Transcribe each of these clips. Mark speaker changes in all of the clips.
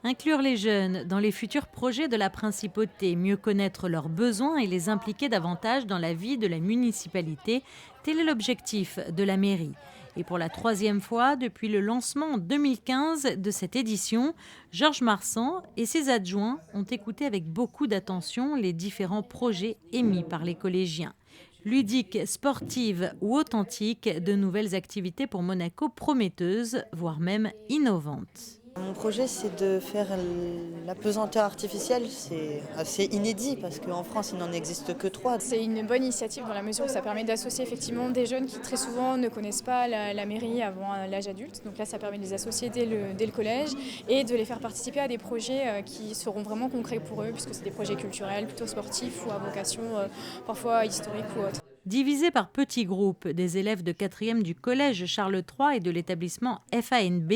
Speaker 1: Inclure les jeunes dans les futurs projets de la principauté, mieux connaître leurs besoins et les impliquer davantage dans la vie de la municipalité, tel est l'objectif de la mairie. Et pour la troisième fois, depuis le lancement en 2015 de cette édition, Georges Marsan et ses adjoints ont écouté avec beaucoup d'attention les différents projets émis par les collégiens. Ludiques, sportives ou authentiques, de nouvelles activités pour Monaco prometteuses, voire même innovantes.
Speaker 2: Mon projet, c'est de faire la pesanteur artificielle. C'est assez inédit parce qu'en France, il n'en existe que 3.
Speaker 3: C'est une bonne initiative dans la mesure où ça permet d'associer effectivement des jeunes qui très souvent ne connaissent pas la mairie avant l'âge adulte. Donc là, ça permet de les associer dès le collège et de les faire participer à des projets qui seront vraiment concrets pour eux, puisque c'est des projets culturels, plutôt sportifs ou à vocation parfois historique ou autre.
Speaker 1: Divisés par petits groupes, des élèves de 4e du collège Charles III et de l'établissement FANB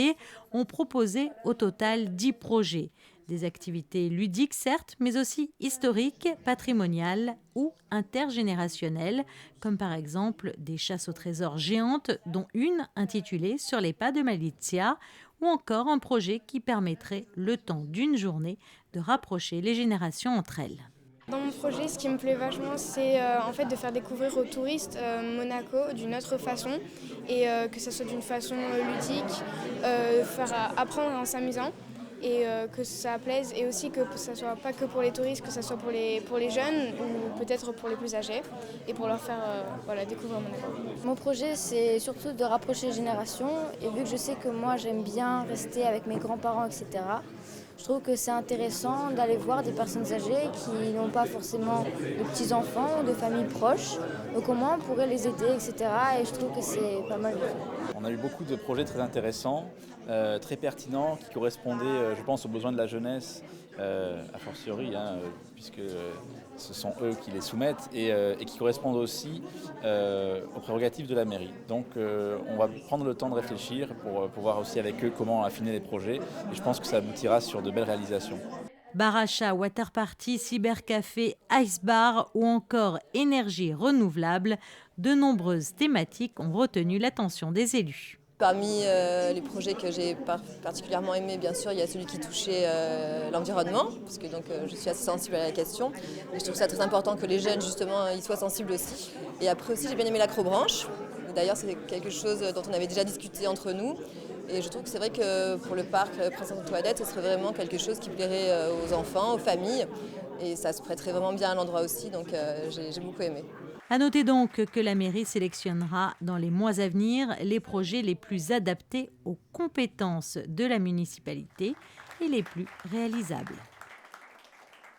Speaker 1: ont proposé au total 10 projets. Des activités ludiques certes, mais aussi historiques, patrimoniales ou intergénérationnelles, comme par exemple des chasses au trésor géantes, dont une intitulée Sur les pas de Malizia, ou encore un projet qui permettrait, le temps d'une journée, de rapprocher les générations entre elles.
Speaker 4: Dans mon projet, ce qui me plaît vachement, c'est en fait de faire découvrir aux touristes Monaco d'une autre façon et que ce soit d'une façon ludique, faire apprendre en s'amusant et que ça plaise et aussi que ça soit pas que pour les touristes, que ça soit pour les jeunes ou peut-être pour les plus âgés et pour leur faire découvrir Monaco.
Speaker 5: Mon projet, c'est surtout de rapprocher les générations et vu que je sais que moi j'aime bien rester avec mes grands-parents, etc., je trouve que c'est intéressant d'aller voir des personnes âgées qui n'ont pas forcément de petits-enfants ou de familles proches. Donc comment on pourrait les aider, etc. Et je trouve que c'est pas mal.
Speaker 6: On a eu beaucoup de projets très intéressants, très pertinents, qui correspondaient, je pense, aux besoins de la jeunesse, a fortiori, puisque ce sont eux qui les soumettent, et qui correspondent aussi aux prérogatives de la mairie. Donc on va prendre le temps de réfléchir pour pouvoir aussi avec eux comment affiner les projets, et je pense que ça aboutira sur de belles réalisations.
Speaker 1: Bar à chat, water party, cybercafé, ice bar ou encore énergie renouvelable, de nombreuses thématiques ont retenu l'attention des élus.
Speaker 7: Parmi les projets que j'ai particulièrement aimés, bien sûr, il y a celui qui touchait l'environnement, parce que je suis assez sensible à la question. Et je trouve ça très important que les jeunes, justement, y soient sensibles aussi. Et après aussi, j'ai bien aimé l'acrobranche. D'ailleurs, c'est quelque chose dont on avait déjà discuté entre nous. Et je trouve que c'est vrai que pour le parc Prince-Antoinette, ce serait vraiment quelque chose qui plairait aux enfants, aux familles. Et ça se prêterait vraiment bien à l'endroit aussi, donc j'ai beaucoup aimé.
Speaker 1: À noter donc que la mairie sélectionnera dans les mois à venir les projets les plus adaptés aux compétences de la municipalité et les plus réalisables.